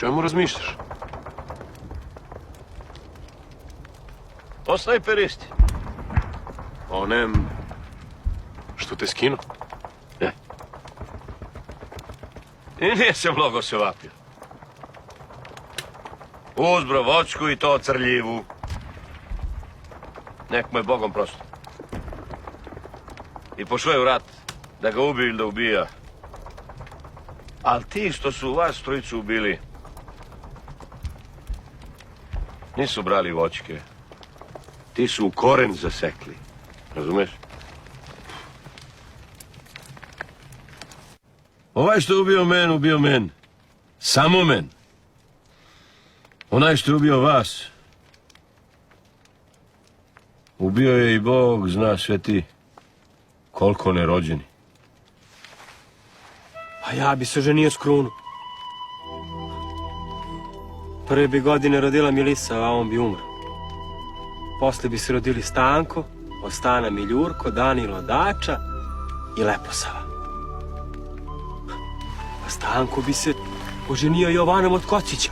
čemu razmišljaš? O snajperisti. Onem... što te skinu? Ne. I nije se mnogo se vapio. Uzbro vočku i to crljivu. Nek mu je Bogom prosto. I pošao je u rat, da ga ubiju ili da ubija. Ali ti što su vas trojicu ubili, nisu brali voćke. Ti su u koren zasekli. Razumeš? Ovaj što je ubio men. Samo men. Onaj što je ubio vas, ubio je i Bog, zna sve ti, koliko nerođeni. A ja bi se ženio s Krunu. Prve bi godine rodila Milisa, a on bi umro. Posle bi se rodili Stanko, od Stana Miljurko, Danilo Dača i Leposava. A Stanko bi se oženio Jovanom od Kocića.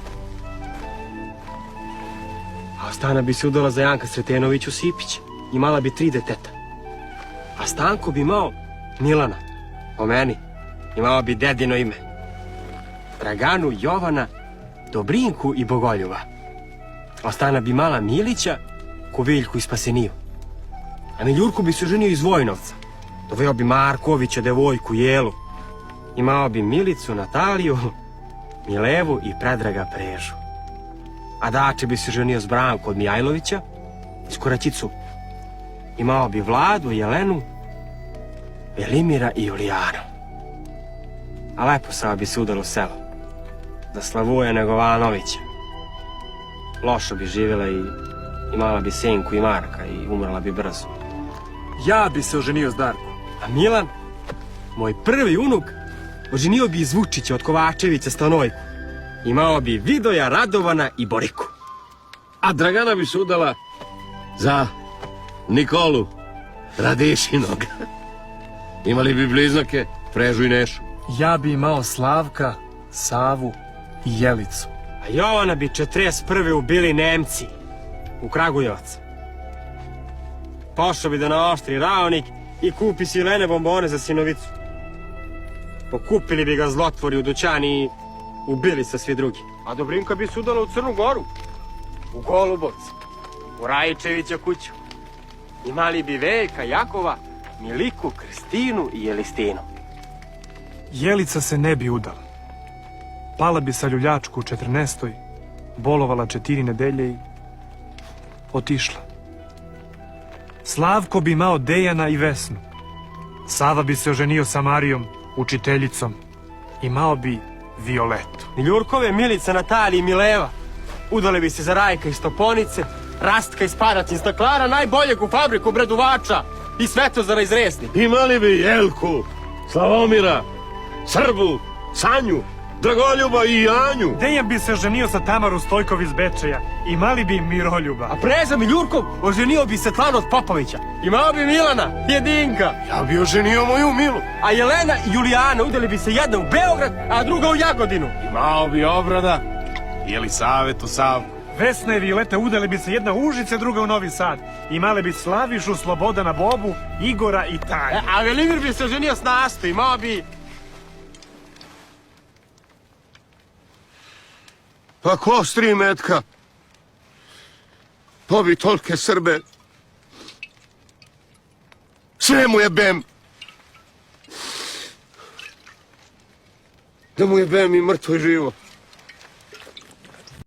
A Stana bi se udala za Janka Sretenoviću Sipića. Imala bi 3 deteta. A Stanko bi imao Milana, po meni. Imala bi dedino ime. Draganu, Jovana, Dobrinku i Bogoljuba. A Stana bi imala Milića, Koviljku i Spaseniju. A Miljurku bi se ženio iz Vojnovca. Doveo bi Markovića, devojku, Jelu. Imao bi Milicu, Nataliju, Milevu i Predraga Prežu. A Dače bi se ženio s Branko od Mijajlovića, iz Koraćicu. Imao bi Vladu, Jelenu, Velimira i Julijanu. A Leposava bi se udala u selo. Za Slavuja Negovanovića. Lošo bi živjela i imala bi Senku i Marka i umrla bi brzo. Ja bi se oženio s Darkom. A Milan, moj prvi unuk, oženio bi iz Vučića od Kovačevića Stanojku. Imao bi Vidoja, Radovana i Boriku. A Dragana bi se udala za Nikolu Radišinog. Imali bi bliznake, Prežu i Nešu. Ja bi imao Slavka, Savu i Jelicu. A Jovana bi 41. ubili Nemci u Kragujevac. Pošao bi da naoštri raonik i kupi silene bombone za sinovicu. Pokupili bi ga zlotvori u dućani i ubili sa svi drugi. A Dobrinka bi se udala u Crnu Goru, u Golubovce, u Rajičevića kuću. Imali bi Veljka, Jakova, Miliku, Kristinu i Jelistinu. Jelica se ne bi udala. Pala bi sa ljuljačku u 14. Bolovala 4 nedelje i otišla. Slavko bi imao Dejana i Vesnu. Sava bi se oženio sa Marijom, učiteljicom. Imao bi Violetu. Miljurkove, Milica, Natalija i Mileva udale bi se za Rajka iz Toponice, Rastka iz Paraćin, staklara najboljeg u fabriku Breduvača i Svetozara iz Resni. Imali bi Jelku, Slavomira, Srbu, Sanju, Dragoljuba i Anju. Dejan bi se oženio sa Tamaru Stojkov iz Bečeja. Imali bi Miroljuba. A Preza Miljurkov oženio bi Svetlanu od Popovića. Imao bi Milana, Jedinka. Ja bi oženio moju Milu. A Jelena i Julijana udali bi se jedna u Beograd, a druga u Jagodinu. Imao bi Obrada, Jelisavetu Savku. Vesna i Violeta udale bi se jedna u Užice, druga u Novi Sad. Imale bi Slavišu, Slobodana Bobu, Igora i Tanju. A Velimir bi se oženio s Nasto. Imao bi... Pa ko s 3 metka? Pobi tolke Srbe. Sve mu je bem. Da mu je bem i mrtvo i živo.